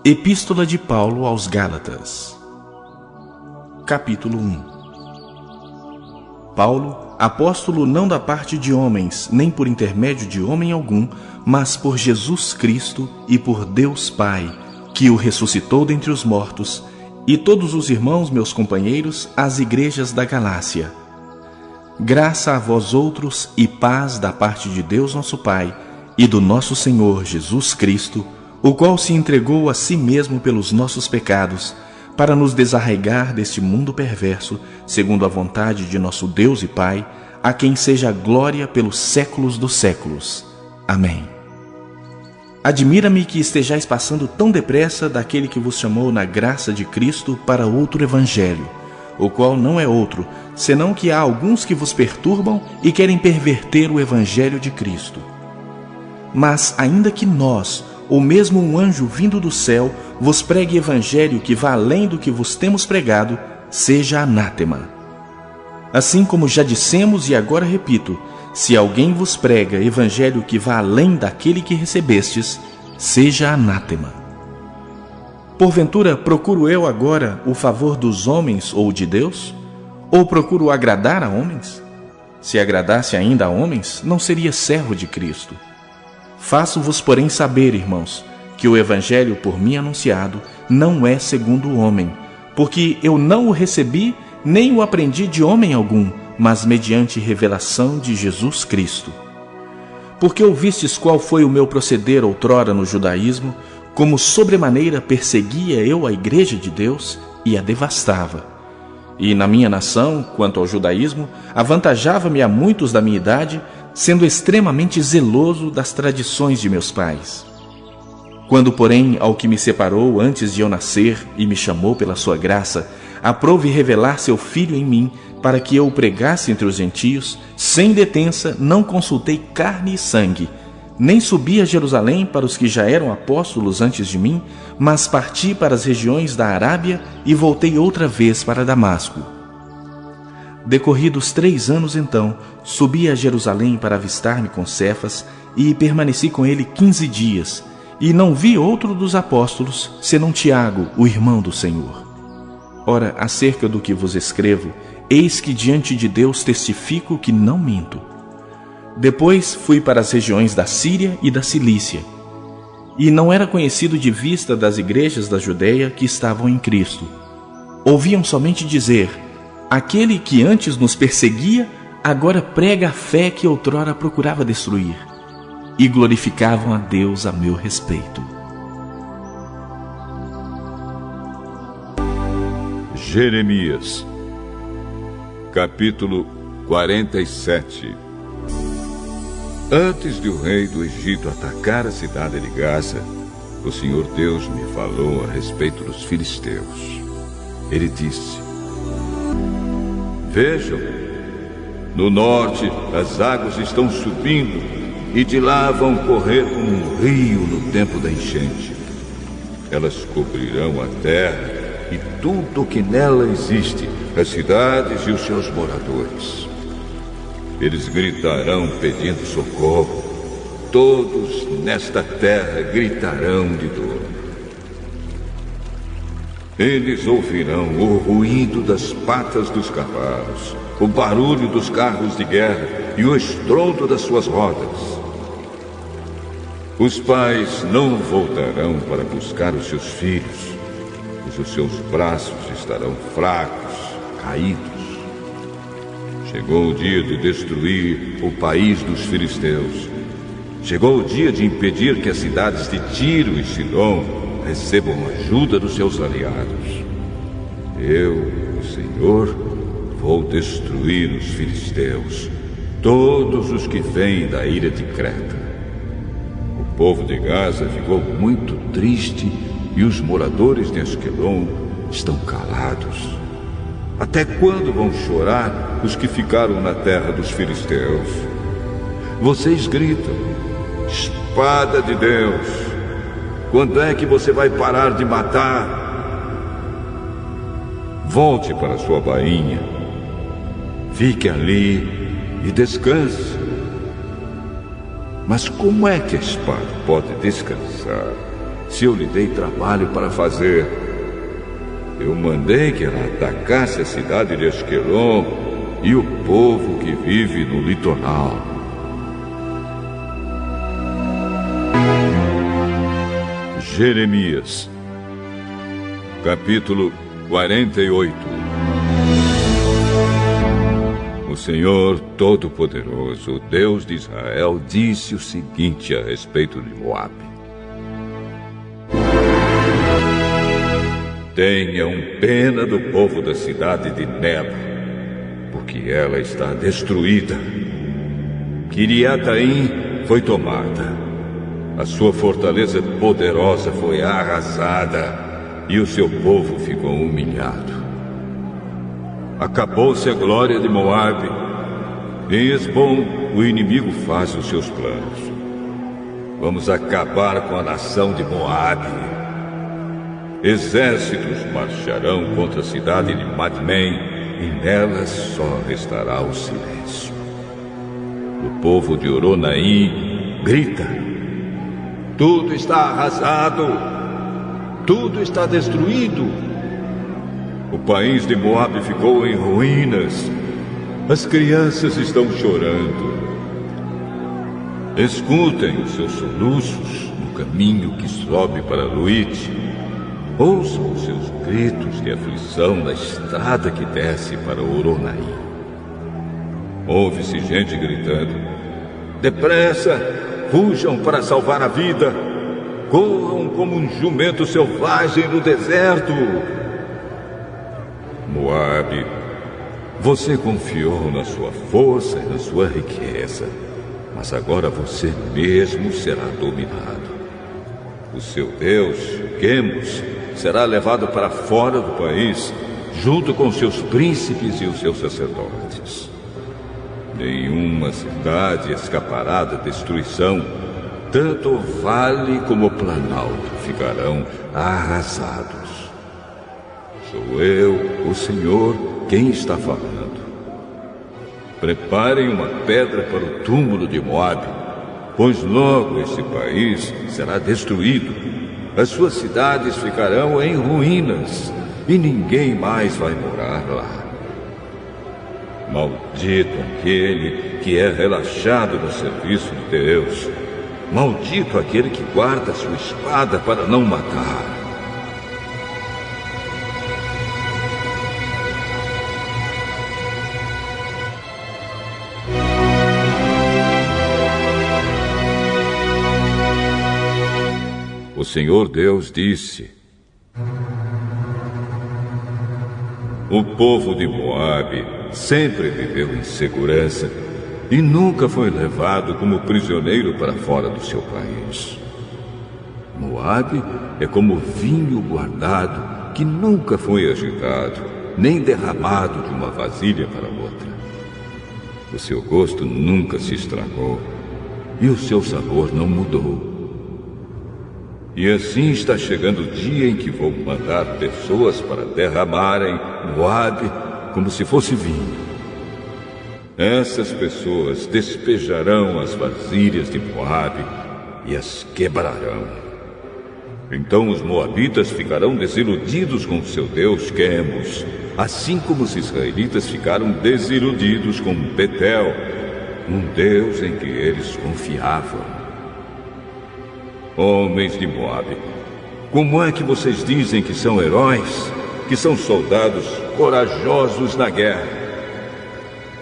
Epístola de Paulo aos Gálatas. Capítulo 1. Paulo, apóstolo não da parte de homens, nem por intermédio de homem algum, mas por Jesus Cristo e por Deus Pai, que o ressuscitou dentre os mortos, e todos os irmãos, meus companheiros, às igrejas da Galácia. Graça a vós outros e paz da parte de Deus nosso Pai e do nosso Senhor Jesus Cristo, o qual se entregou a si mesmo pelos nossos pecados, para nos desarraigar deste mundo perverso, segundo a vontade de nosso Deus e Pai, a quem seja a glória pelos séculos dos séculos. Amém. Admira-me que estejais passando tão depressa daquele que vos chamou na graça de Cristo para outro evangelho, o qual não é outro, senão que há alguns que vos perturbam e querem perverter o evangelho de Cristo. Mas ainda que nós, ou mesmo um anjo vindo do céu, vos pregue evangelho que vá além do que vos temos pregado, seja anátema. Assim como já dissemos e agora repito, se alguém vos prega evangelho que vá além daquele que recebestes, seja anátema. Porventura, procuro eu agora o favor dos homens ou de Deus? Ou procuro agradar a homens? Se agradasse ainda a homens, não seria servo de Cristo. Faço-vos, porém, saber, irmãos, que o evangelho por mim anunciado não é segundo o homem, porque eu não o recebi nem o aprendi de homem algum, mas mediante revelação de Jesus Cristo. Porque ouvistes qual foi o meu proceder outrora no judaísmo, como sobremaneira perseguia eu a igreja de Deus e a devastava. E na minha nação, quanto ao judaísmo, avantajava-me a muitos da minha idade, sendo extremamente zeloso das tradições de meus pais. Quando, porém, ao que me separou antes de eu nascer e me chamou pela sua graça, aprouve revelar seu Filho em mim, para que eu o pregasse entre os gentios, sem detença, não consultei carne e sangue, nem subi a Jerusalém para os que já eram apóstolos antes de mim, mas parti para as regiões da Arábia e voltei outra vez para Damasco. Decorridos 3 anos, então, subi a Jerusalém para avistar-me com Cefas e permaneci com ele 15 dias, e não vi outro dos apóstolos, senão Tiago, o irmão do Senhor. Ora, acerca do que vos escrevo, eis que diante de Deus testifico que não minto. Depois fui para as regiões da Síria e da Cilícia, e não era conhecido de vista das igrejas da Judeia que estavam em Cristo. Ouviam somente dizer: aquele que antes nos perseguia, agora prega a fé que outrora procurava destruir. E glorificavam a Deus a meu respeito. Jeremias, capítulo 47. Antes de o rei do Egito atacar a cidade de Gaza, o Senhor Deus me falou a respeito dos filisteus. Ele disse: vejam, no norte as águas estão subindo e de lá vão correr como um rio no tempo da enchente. Elas cobrirão a terra e tudo o que nela existe, as cidades e os seus moradores. Eles gritarão pedindo socorro. Todos nesta terra gritarão de dor. Eles ouvirão o ruído das patas dos cavalos, o barulho dos carros de guerra e o estrondo das suas rodas. Os pais não voltarão para buscar os seus filhos, pois os seus braços estarão fracos, caídos. Chegou o dia de destruir o país dos filisteus. Chegou o dia de impedir que as cidades de Tiro e Sidom recebam ajuda dos seus aliados. Eu, o Senhor, vou destruir os filisteus, todos os que vêm da ilha de Creta. O povo de Gaza ficou muito triste e os moradores de Asquelon estão calados. Até quando vão chorar os que ficaram na terra dos filisteus? Vocês gritam: espada de Deus! Quando é que você vai parar de matar? Volte para sua bainha, fique ali e descanse. Mas como é que a espada pode descansar se eu lhe dei trabalho para fazer? Eu mandei que ela atacasse a cidade de Asquelon e o povo que vive no litoral. Jeremias, capítulo 48. O Senhor Todo-Poderoso, o Deus de Israel, disse o seguinte a respeito de Moabe: Tenham pena do povo da cidade de Nebo, porque ela está destruída. Quiriataim foi tomada, a sua fortaleza poderosa foi arrasada e o seu povo ficou humilhado. Acabou-se a glória de Moabe. Em Esbom, o inimigo faz os seus planos. Vamos acabar com a nação de Moabe. Exércitos marcharão contra a cidade de Madmen, e nelas só restará o silêncio. O povo de Oronaim grita: tudo está arrasado, tudo está destruído. O país de Moabe ficou em ruínas. As crianças estão chorando. Escutem os seus soluços no caminho que sobe para Luite. Ouçam os seus gritos de aflição na estrada que desce para Oronaim. Ouve-se gente gritando: depressa, fujam para salvar a vida. Corram como um jumento selvagem no deserto. Moabe, você confiou na sua força e na sua riqueza, mas agora você mesmo será dominado. O seu Deus, Quemos, será levado para fora do país, junto com seus príncipes e os seus sacerdotes. Nenhuma cidade escapará da destruição. Tanto o vale como o planalto ficarão arrasados. Sou eu, o Senhor, quem está falando. Preparem uma pedra para o túmulo de Moabe, pois logo esse país será destruído. As suas cidades ficarão em ruínas e ninguém mais vai morar lá. Maldito aquele que é relaxado no serviço de Deus. Maldito aquele que guarda sua espada para não matar. O Senhor Deus disse: o povo de Moabe sempre viveu em segurança e nunca foi levado como prisioneiro para fora do seu país. Moabe é como vinho guardado que nunca foi agitado, nem derramado de uma vasilha para outra. O seu gosto nunca se estragou e o seu sabor não mudou. E assim está chegando o dia em que vou mandar pessoas para derramarem Moabe como se fosse vinho. Essas pessoas despejarão as vasilhas de Moabe e as quebrarão. Então os moabitas ficarão desiludidos com seu Deus Quemos, assim como os israelitas ficaram desiludidos com Betel, um Deus em que eles confiavam. Homens de Moabe, como é que vocês dizem que são heróis, que são soldados corajosos na guerra?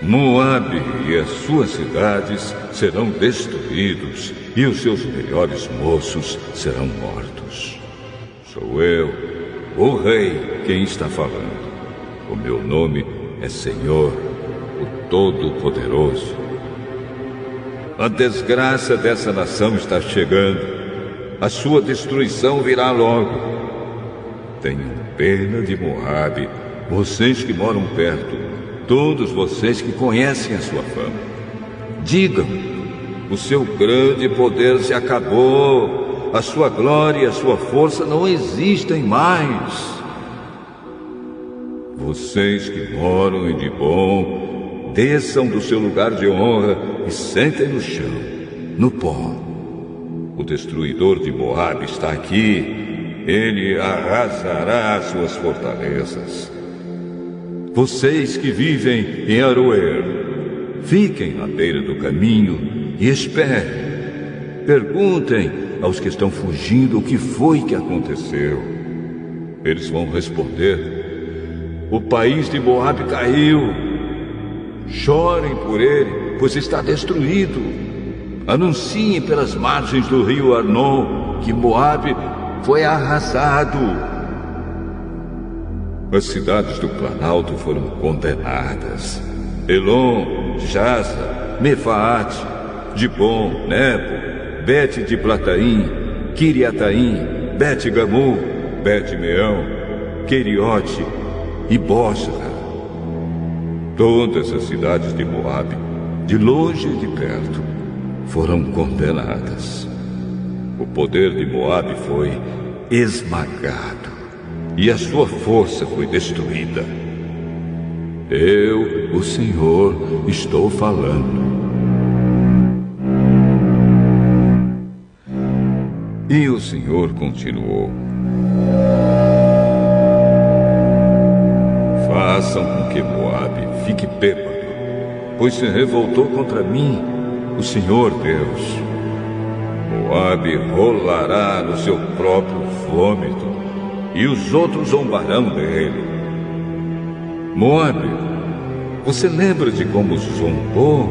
Moabe e as suas cidades serão destruídos e os seus melhores moços serão mortos. Sou eu, o rei, quem está falando. O meu nome é Senhor, o Todo-Poderoso. A desgraça dessa nação está chegando. A sua destruição virá logo. Tenham pena de Moabe, vocês que moram perto, todos vocês que conhecem a sua fama. Digam: o seu grande poder se acabou, a sua glória e a sua força não existem mais. Vocês que moram em Dibom, desçam do seu lugar de honra e sentem no chão, no pó. O destruidor de Moabe está aqui. Ele arrasará suas fortalezas. Vocês que vivem em Aroer, fiquem à beira do caminho e esperem. Perguntem aos que estão fugindo o que foi que aconteceu. Eles vão responder: o país de Moabe caiu. Chorem por ele, pois está destruído. Anunciem pelas margens do rio Arnon que Moabe foi arrasado. As cidades do Planalto foram condenadas: Elon, Jaza, Mefaate, Dibon, Nebo, Bet de Plataim, Kiriataim, Bet Gamul, Bet Meão, Queriote e Bosra. Todas as cidades de Moabe, de longe e de perto, foram condenadas. O poder de Moabe foi esmagado e a sua força foi destruída. Eu, o Senhor, estou falando. E o Senhor continuou: façam com que Moabe fique bêbado, pois se revoltou contra mim, o Senhor Deus. Moabe rolará no seu próprio vômito, e os outros zombarão dele. Moabe, você lembra de como zombou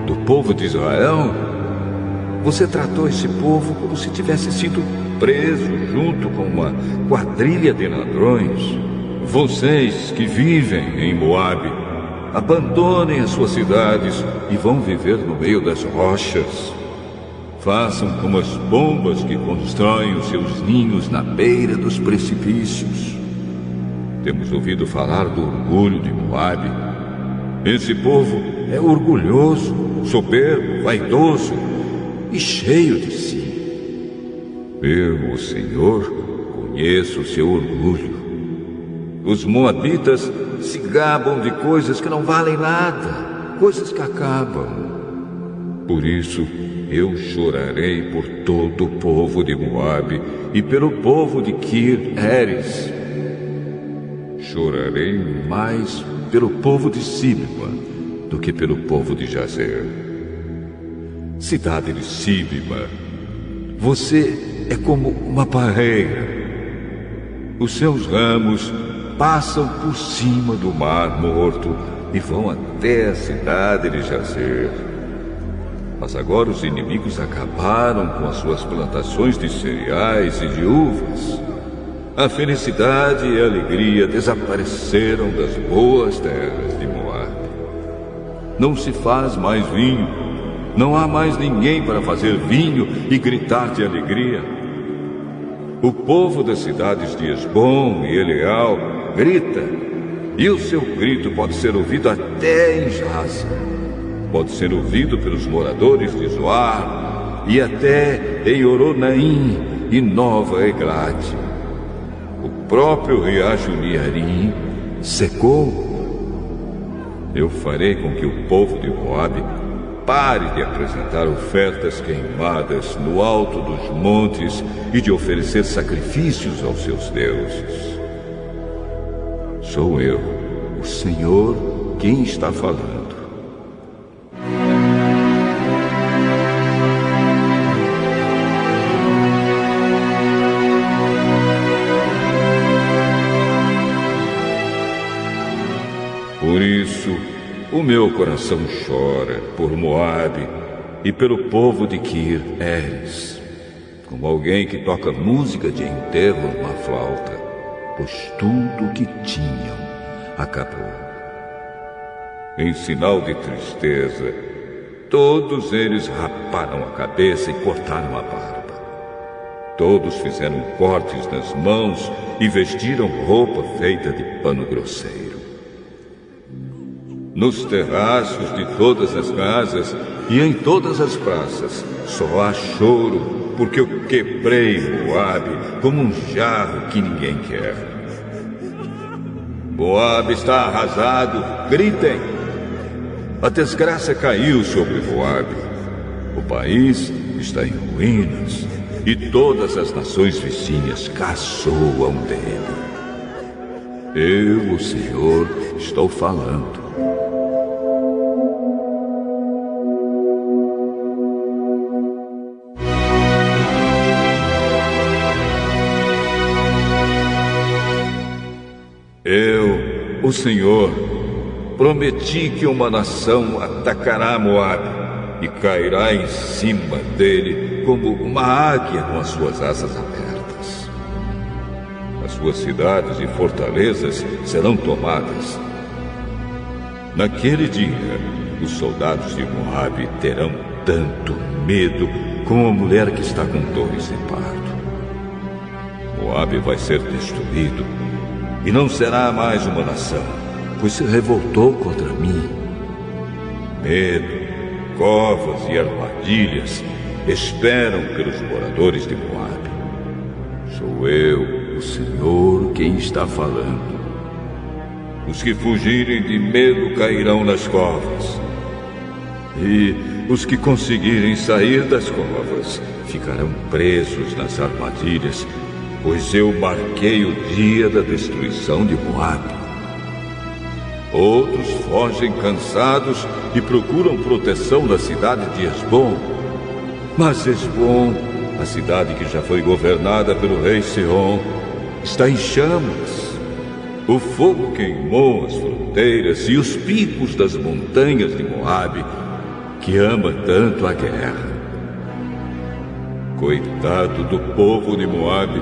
do povo de Israel? Você tratou esse povo como se tivesse sido preso junto com uma quadrilha de ladrões. Vocês que vivem em Moabe, abandonem as suas cidades e vão viver no meio das rochas. Façam como as pombas que constroem os seus ninhos na beira dos precipícios. Temos ouvido falar do orgulho de Moabe. Esse povo é orgulhoso, soberbo, vaidoso e cheio de si. Eu, o Senhor, conheço o seu orgulho. Os moabitas se gabam de coisas que não valem nada, coisas que acabam. Por isso, eu chorarei por todo o povo de Moabe e pelo povo de Kir-Eres. Chorarei mais pelo povo de Sibma do que pelo povo de Jazer. Cidade de Sibma, você é como uma parreira. Os seus ramos passam por cima do mar morto e vão até a cidade de Jazer. Mas agora os inimigos acabaram com as suas plantações de cereais e de uvas. A felicidade e a alegria desapareceram das boas terras de Moabe. Não se faz mais vinho. Não há mais ninguém para fazer vinho e gritar de alegria. O povo das cidades de Esbom e Eleal grita, e o seu grito pode ser ouvido até em Jaza. Pode ser ouvido pelos moradores de Zoar e até em Oronaim e Nova Eglate. O próprio riacho Niarim secou. Eu farei com que o povo de Moabe pare de apresentar ofertas queimadas no alto dos montes e de oferecer sacrifícios aos seus deuses. Sou eu, o Senhor, quem está falando. Por isso, o meu coração chora por Moabe e pelo povo de Kir-Eres, como alguém que toca música de enterro numa flauta, pois tudo o que tinham acabou. Em sinal de tristeza, todos eles raparam a cabeça e cortaram a barba. Todos fizeram cortes nas mãos e vestiram roupa feita de pano grosseiro. Nos terraços de todas as casas e em todas as praças só há choro, porque eu quebrei Moabe como um jarro que ninguém quer. Moabe está arrasado, gritem! A desgraça caiu sobre Moabe. O país está em ruínas e todas as nações vizinhas caçoam dele. Eu, o Senhor, estou falando. Eu, o Senhor, prometi que uma nação atacará Moabe e cairá em cima dele como uma águia com as suas asas abertas. As suas cidades e fortalezas serão tomadas. Naquele dia, os soldados de Moabe terão tanto medo como a mulher que está com dores em parto. Moabe vai ser destruído e não será mais uma nação, pois se revoltou contra mim. Medo, covas e armadilhas esperam pelos moradores de Moabe. Sou eu, o Senhor, quem está falando. Os que fugirem de medo cairão nas covas. E os que conseguirem sair das covas ficarão presos nas armadilhas, pois eu marquei o dia da destruição de Moabe. Outros fogem cansados e procuram proteção na cidade de Hesbom. Mas Hesbom, a cidade que já foi governada pelo rei Sihon, está em chamas. O fogo queimou as fronteiras e os picos das montanhas de Moabe, que ama tanto a guerra. Coitado do povo de Moabe,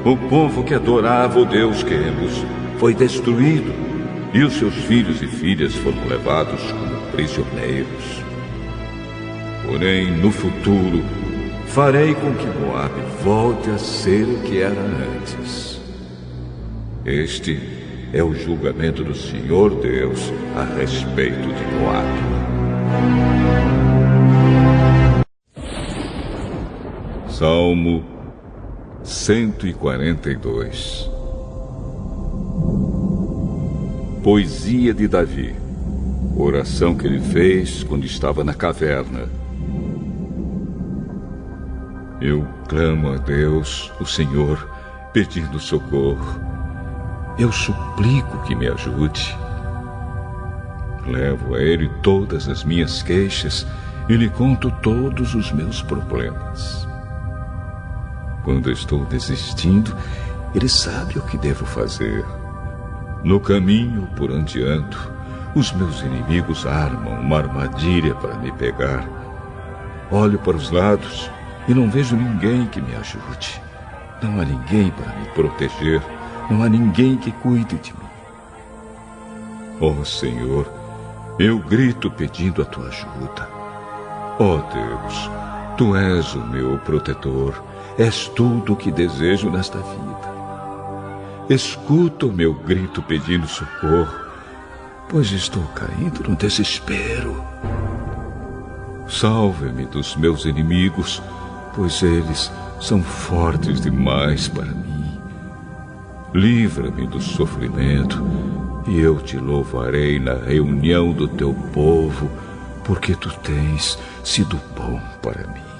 o povo que adorava o Deus Quemos foi destruído e os seus filhos e filhas foram levados como prisioneiros. Porém, no futuro, farei com que Moabe volte a ser o que era antes. Este é o julgamento do Senhor Deus a respeito de Moabe. Salmo 142. Poesia de Davi. Oração que ele fez quando estava na caverna. Eu clamo a Deus, o Senhor, pedindo socorro. Eu suplico que me ajude. Levo a Ele todas as minhas queixas e lhe conto todos os meus problemas. Quando estou desistindo, Ele sabe o que devo fazer. No caminho por onde ando, os meus inimigos armam uma armadilha para me pegar. Olho para os lados e não vejo ninguém que me ajude. Não há ninguém para me proteger. Não há ninguém que cuide de mim. Ó Senhor, eu grito pedindo a tua ajuda. Ó Deus, tu és o meu protetor. És tudo o que desejo nesta vida. Escuta o meu grito pedindo socorro, pois estou caindo no desespero. Salve-me dos meus inimigos, pois eles são fortes demais para mim. Livra-me do sofrimento, e eu te louvarei na reunião do teu povo, porque tu tens sido bom para mim.